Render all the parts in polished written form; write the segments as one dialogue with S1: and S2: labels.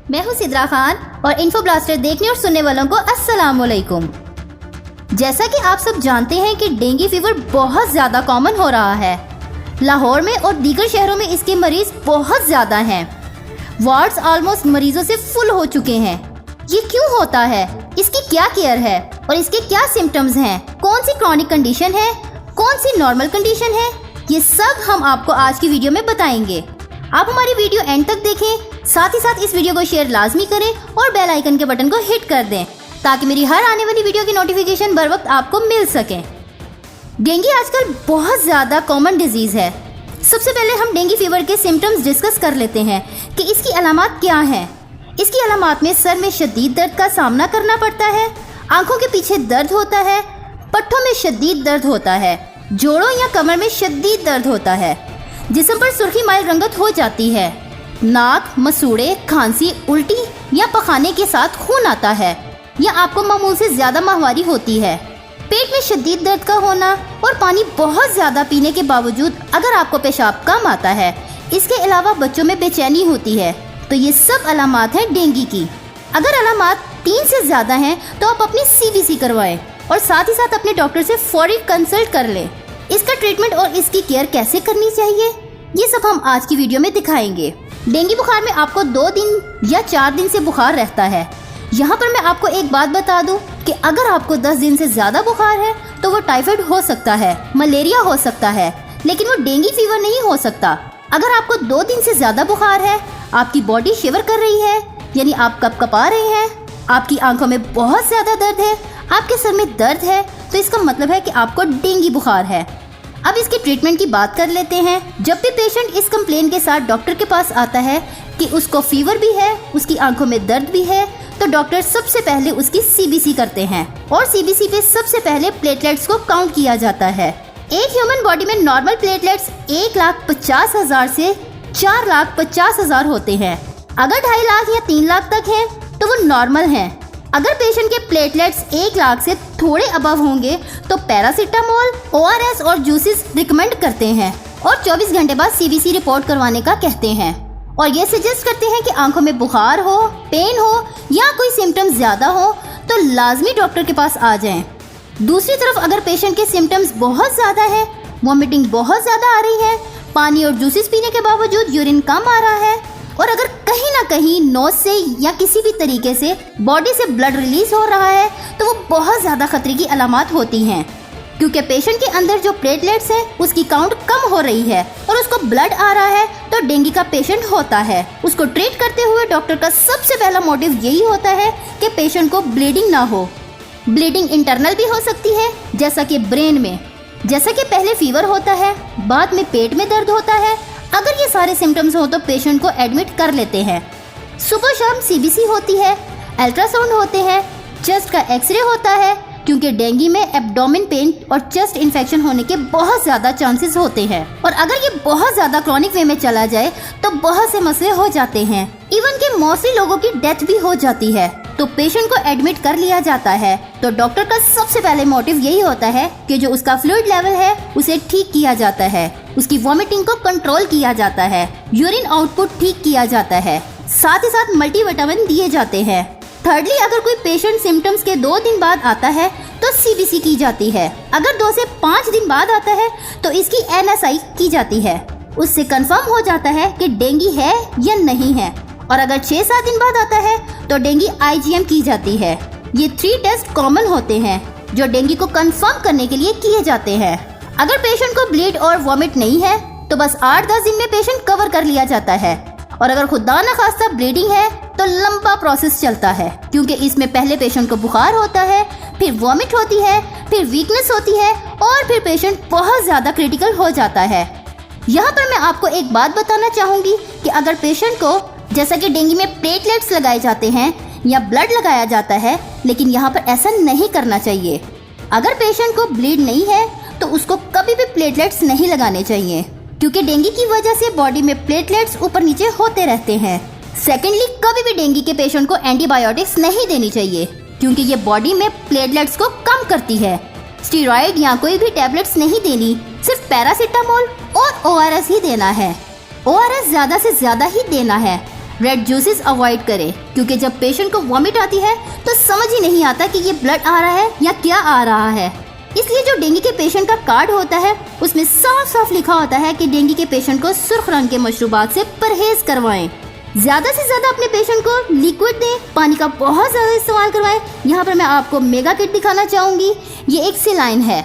S1: मैं हूँ सिद्रा खान और इन्फो ब्लास्टर देखने और सुनने वालों को अस्सलाम वालेकुम। जैसा कि आप सब जानते हैं कि डेंगू फीवर बहुत ज़्यादा कॉमन हो रहा है। लाहौर में और दीगर शहरों में इसके मरीज बहुत ज़्यादा हैं। वार्ड्स ऑलमोस्ट मरीजों से फुल हो चुके हैं। ये क्यों होता है, इसकी क्या केयर है और इसके क्या सिम्टम्स हैं, कौन सी क्रॉनिक कंडीशन है, कौन सी नॉर्मल कंडीशन है, ये सब हम आपको आज की वीडियो में बताएंगे। आप हमारी वीडियो एंड तक देखें, साथ ही साथ इस वीडियो को शेयर लाजमी करें और बेल आइकन के बटन को हिट कर दें ताकि मेरी हर आने वाली वीडियो की नोटिफिकेशन बर वक्त आपको मिल सके। डेंगू आजकल बहुत ज़्यादा कॉमन डिजीज़ है। सबसे पहले हम डेंगू फीवर के सिम्टम्स डिस्कस कर लेते हैं कि इसकी अलामात क्या हैं। इसकी अलामात में सर में शदीद दर्द का सामना करना पड़ता है, आंखों के पीछे दर्द होता है, पट्टों में शदीद दर्द होता है, जोड़ों या कमर में शदीद दर्द होता है, जिस्म पर सुर्खी माइल रंगत हो जाती है, नाक, मसूड़े, खांसी, उल्टी या पखाने के साथ खून आता है या आपको मामूल से ज़्यादा माहवारी होती है, पेट में शदीद दर्द का होना और पानी बहुत ज़्यादा पीने के बावजूद अगर आपको पेशाब कम आता है। इसके अलावा बच्चों में बेचैनी होती है। तो ये सब अलामात हैं डेंगू की। अगर अलामात 3 से ज़्यादा हैं तो आप अपनी CBC करवाएं और साथ ही साथ अपने डॉक्टर से फौरी कंसल्ट कर लें। इसका ट्रीटमेंट और इसकी केयर कैसे करनी चाहिए, ये सब हम आज की वीडियो में दिखाएंगे। डेंगू बुखार में आपको 2 दिन या 4 दिन से बुखार रहता है। यहाँ पर मैं आपको एक बात बता दूं कि अगर आपको 10 दिन से ज़्यादा बुखार है तो वो टाइफाइड हो सकता है, मलेरिया हो सकता है, लेकिन वो डेंगू फीवर नहीं हो सकता। अगर आपको 2 दिन से ज़्यादा बुखार है, आपकी बॉडी शिवर कर रही है यानी आप कपकपा रहे हैं, आपकी आंखों में बहुत ज़्यादा दर्द है, आपके सर में दर्द है, तो इसका मतलब है कि आपको डेंगू बुखार है। अब इसके ट्रीटमेंट की बात कर लेते हैं। जब भी पेशेंट इस कंप्लेन के साथ डॉक्टर के पास आता है कि उसको फीवर भी है, उसकी आंखों में दर्द भी है, तो डॉक्टर सबसे पहले उसकी CBC करते हैं और CBC पे सबसे पहले प्लेटलेट्स को काउंट किया जाता है। एक ह्यूमन बॉडी में नॉर्मल प्लेटलेट्स 1,50,000 से 4,50,000 होते हैं। अगर 2.5 लाख या 3 लाख तक हैं तो वो नॉर्मल हैं। अगर पेशेंट के प्लेटलेट्स 1 लाख से थोड़े अबव होंगे तो पैरासीटामोल, ORS और जूसेस रिकमेंड करते हैं और 24 घंटे बाद CBC रिपोर्ट करवाने का कहते हैं और ये सजेस्ट करते हैं कि आंखों में बुखार हो, पेन हो या कोई सिम्टम्स ज़्यादा हो तो लाजमी डॉक्टर के पास आ जाएं। दूसरी तरफ अगर पेशेंट के सिम्टम्स बहुत ज़्यादा है, वॉमिटिंग बहुत ज़्यादा आ रही है, पानी और जूसेस पीने के बावजूद यूरिन कम आ रहा है और अगर कहीं ना कहीं नोज से या किसी भी तरीके से बॉडी से ब्लड रिलीज हो रहा है तो वो बहुत ज़्यादा खतरे की अलामात होती हैं, क्योंकि पेशेंट के अंदर जो प्लेटलेट्स हैं उसकी काउंट कम हो रही है और उसको ब्लड आ रहा है तो डेंगू का पेशेंट होता है। उसको ट्रीट करते हुए डॉक्टर का सबसे पहला मोटिव यही होता है कि पेशेंट को ब्लीडिंग ना हो। ब्लीडिंग इंटरनल भी हो सकती है, जैसा कि ब्रेन में, जैसा कि पहले फीवर होता है, बाद में पेट में दर्द होता है। अगर ये सारे सिम्टम्स हो तो पेशेंट को एडमिट कर लेते हैं। सुबह शाम CBC होती है, अल्ट्रासाउंड होते हैं, चेस्ट का एक्सरे होता है, क्योंकि डेंगू में एब्डोमेन पेन और चेस्ट इन्फेक्शन होने के बहुत ज़्यादा चांसेस होते हैं और अगर ये बहुत ज़्यादा क्रॉनिक वे में चला जाए तो बहुत से मसले हो जाते हैं। इवन के मोस्टली लोगों की डेथ भी हो जाती है। तो पेशेंट को एडमिट कर लिया जाता है तो डॉक्टर का सबसे पहले मोटिव यही होता है कि जो उसका फ्लूइड लेवल है उसे ठीक किया जाता है, उसकी वॉमिटिंग को कंट्रोल किया जाता है, यूरिन आउटपुट ठीक किया जाता है, साथ ही साथ मल्टीविटामिन दिए जाते हैं। थर्डली, अगर कोई पेशेंट सिम्टम्स के 2 दिन बाद आता है तो CBC की जाती है। अगर 2 से 5 दिन बाद आता है तो इसकी NSI की जाती है। उससे कंफर्म हो जाता है कि डेंगू है या नहीं है और अगर 6-7 दिन बाद आता है तो डेंगू IgM की जाती है। ये 3 टेस्ट कॉमन होते हैं जो डेंगू को कंफर्म करने के लिए किए जाते हैं। अगर पेशेंट को ब्लीड और वॉमिट नहीं है तो बस 8-10 दिन में पेशेंट कवर कर लिया जाता है और अगर खुदा न खास्ता ब्लीडिंग है तो लंबा प्रोसेस चलता है, क्योंकि इसमें पहले पेशेंट को बुखार होता है, फिर वॉमिट होती है, फिर वीकनेस होती है और फिर पेशेंट बहुत ज़्यादा क्रिटिकल हो जाता है। यहाँ पर मैं आपको एक बात बताना चाहूँगी कि अगर पेशेंट को जैसा कि डेंगू में प्लेटलेट्स लगाए जाते हैं या ब्लड लगाया जाता है, लेकिन यहाँ पर ऐसा नहीं करना चाहिए। अगर पेशेंट को ब्लीड नहीं है तो उसको कभी भी प्लेटलेट्स नहीं लगाने चाहिए, क्योंकि डेंगू की वजह से बॉडी में प्लेटलेट्स ऊपर नीचे होते रहते हैं। सेकेंडली, कभी भी डेंगू के पेशेंट को एंटीबायोटिक्स नहीं देनी चाहिए, क्योंकि ये बॉडी में प्लेटलेट्स को कम करती है। स्टीरॉयड या कोई भी टैबलेट्स नहीं देनी, सिर्फ पैरासीटामोल और ORS ही देना है। ORS ज़्यादा से ज़्यादा ही देना है। रेड जूसेस अवॉइड करें, क्योंकि जब पेशेंट को वॉमिट आती है तो समझ ही नहीं आता कि ये ब्लड आ रहा है या क्या आ रहा है। इसलिए जो डेंगू के पेशेंट का कार्ड होता है उसमें साफ साफ लिखा होता है कि डेंगू के पेशेंट को सुर्ख रंग के मशरूबात से परहेज करवाएं। ज्यादा से ज्यादा अपने पेशेंट को लिक्विड दें, पानी का बहुत ज्यादा इस्तेमाल करवाएं। यहाँ पर मैं आपको मेगा किट दिखाना चाहूंगी। ये एक सेलाइन है।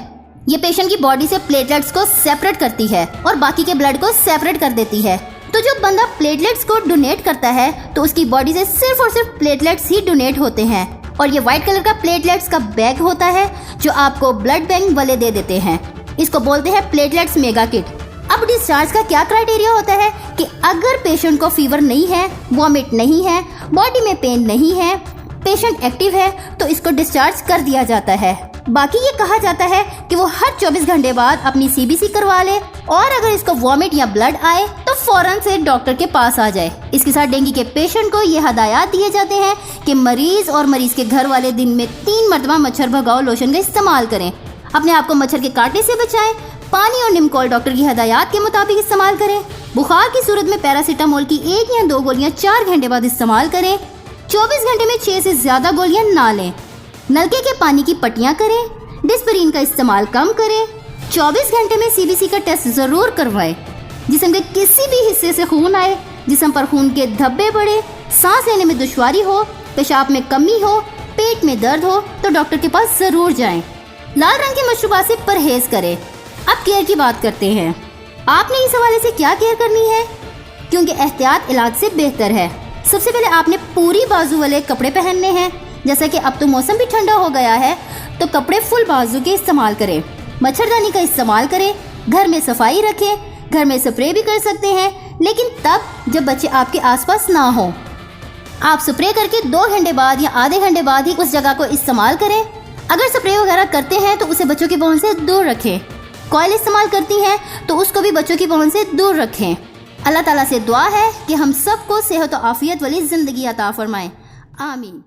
S1: ये पेशेंट की बॉडी से प्लेटलेट्स को सेपरेट करती है और बाकी के ब्लड को सेपरेट कर देती है। तो जब बंदा प्लेटलेट्स को डोनेट करता है तो उसकी बॉडी से सिर्फ और सिर्फ प्लेटलेट्स ही डोनेट होते हैं। और ये व्हाइट कलर का प्लेटलेट्स का बैग होता है जो आपको ब्लड बैंक वाले दे देते हैं। इसको बोलते हैं प्लेटलेट्स मेगा किट। अब डिस्चार्ज का क्या क्राइटेरिया होता है कि अगर पेशेंट को फीवर नहीं है, वॉमिट नहीं है, बॉडी में पेन नहीं है, पेशेंट एक्टिव है, तो इसको डिस्चार्ज कर दिया जाता है। बाकी ये कहा जाता है कि वो हर 24 घंटे बाद अपनी सीबीसी करवा ले और अगर इसको वॉमिट या ब्लड आए तो फौरन से डॉक्टर के पास आ जाए। इसके साथ डेंगू के पेशेंट को ये हदायत दिए जाते हैं कि मरीज और मरीज के घर वाले दिन में 3 मरतबा मच्छर भगाओ लोशन का इस्तेमाल करें। अपने आप को मच्छर के काटने से बचाएं। पानी और निमकोल डॉक्टर की हदायत के मुताबिक इस्तेमाल करें। बुखार की सूरत में पैरासीटामोल की 1 या 2 गोलियां 4 घंटे बाद इस्तेमाल करें। 24 घंटे में 6 से ज्यादा गोलियां ना लें। नलके के पानी की पट्टियां करें। डिस्परिन का इस्तेमाल कम करें। 24 घंटे में सीबीसी का टेस्ट जरूर करवाएं। जिस्म के किसी भी हिस्से से खून आए, जिस्म पर खून के धब्बे बढ़े, सांस लेने में दुश्वारी हो, पेशाब में कमी हो, पेट में दर्द हो तो डॉक्टर के पास जरूर जाएं। लाल रंग के मशरूबात से परहेज करें। अब केयर की बात करते हैं। आपने इस हवाले से क्या केयर करनी है, क्योंकि एहतियात इलाज से बेहतर है। सबसे पहले आपने पूरी बाजू वाले कपड़े पहनने हैं। जैसा कि अब तो मौसम भी ठंडा हो गया है तो कपड़े फुल बाजू के इस्तेमाल करें। मच्छरदानी का इस्तेमाल करें। घर में सफाई रखें। घर में स्प्रे भी कर सकते हैं, लेकिन तब जब बच्चे आपके आसपास ना हो। आप स्प्रे करके 2 घंटे बाद या आधे घंटे बाद ही उस जगह को इस्तेमाल करें। अगर स्प्रे वगैरह करते हैं तो उसे बच्चों की पहुंच से दूर रखें। कॉइल इस्तेमाल करती हैं तो उसको भी बच्चों की पहुंच से दूर रखें। अल्लाह ताला से दुआ है कि हम सबको सेहत और आफियत वाली जिंदगी अता फरमाएं। आमीन।